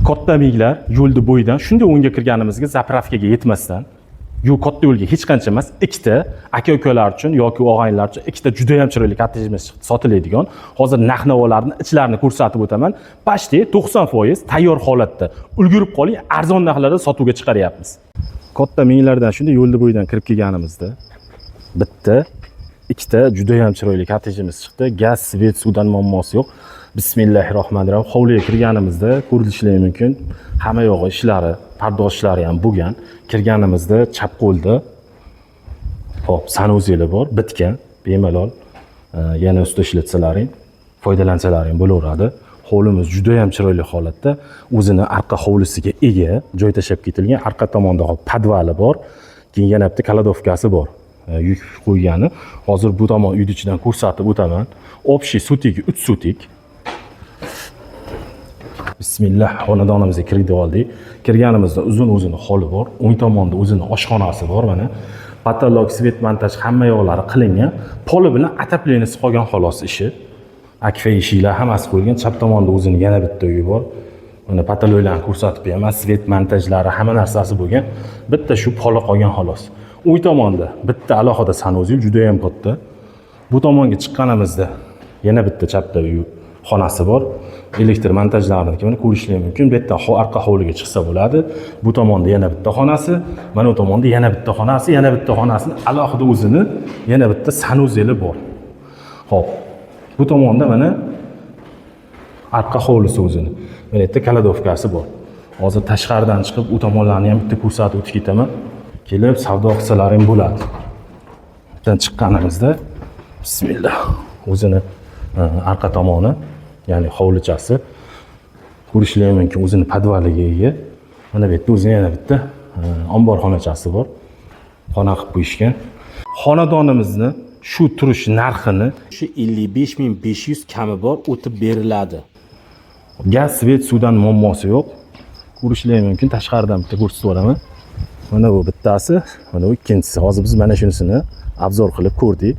katta miylar yo'lni bo'yidan shunday o'ngga kirganimizga zapravkaga yetmasdan yo'l katta yo'lga hech qancha emas, ikkita aka-ukalar uchun yoki og'aynilar uchun ikkita juda ham chiroyli kottejimiz sotiladigan. Hozir narx-navolarni ichlarini ko'rsatib o'taman. Почти 90% tayyor holatda. Ulgurib qoling, arzon narxlarda sotuvga chiqaryapmiz. Katta minglardan shunday yo'lni bo'yidan kirib kelganimizda bitta, ikkita juda ham chiroyli kottejimiz chiqdi. Gaz, svet, suvdan muammosi yo'q. Bismillahirrohmanirrohim. Hovliga kirganimizda ko'rilishlari mumkin. Hamma yog'i ishlari, pardoz ishlari ham bo'lgan. Kirganimizda chap qo'lda hop, sanuzeli bor, bitgan, bemalol. Yana ustida ishlatsalaring, foydalansalaring bo'laveradi. Hovlimiz juda ham chiroyli holatda. O'zini arqa hovlisiga ega, joy tashab ketilgan. Arqa tomonda hop podvali bor. Keyin yana bitta kaladovkasi bor. Yuk qo'ygani. Hozir bu tomon uyni ichidan ko'rsatib o'taman. Общий sutik 3 sutik. Bismillah, xonadonimizga kirib oldik. Kirganimizda uzun o'zini holi bor. O'ng tomonda o'zini oshxonasi bor mana. Patolog, svet montaj hamma yo'llari qilingan. Poli bilan ataplenisi qolgan xolos ishi. Akfa eshiklar hammasi qo'yilgan. Chap tomonda o'zini yana bitta uyi bor. Mana patologlarni ko'rsatib beraman. Svet montajlari hamma narsasi bo'lgan. Bitta shu poli qolgan xolos. O'ng tomonda bitta alohida sanuzel juda ham katta. Bu tomonga chiqqanimizda yana bitta chapda uy xonasi bor. Elektr montajlarini mana ko'rishingiz mumkin. Bu yerdan arqa hovliga chiqsa bo'ladi. Bu tomonda yana bitta xonasi, mana bu tomonda yana bitta xonasi, yana bitta xonasini alohida o'zini yana bitta sanuzeli bor. Xo'p. Bu tomonda mana arqa hovlisi o'zini. Mana yerda kaladovkasi bor. Hozir tashqaridan chiqib, u tomonlarni ham bitta ko'rsatib o'tib ketaman. Kelib savdo qilsalaring bo'ladi. Bundan chiqqanimizda bismillah o'zini arqa tomoni, ya'ni hovlichasi ko'rishingiz mumkin, o'zini podvaliga ega. Mana bu yerda o'zini yana bitta omborxonachasi bor. Xona qilib qo'yishgan. Xonadonimizni shu turish narxini shu 55500 kami bor o'tib beriladi. Gaz, svet, suvdan muammosi yo'q. Ko'rishingiz mumkin, tashqaridan bitta ko'rsatib o'raman. Mana bu bittasi, mana bu ikkinchisi. Hozir biz mana shunisini obzor qilib ko'rdik.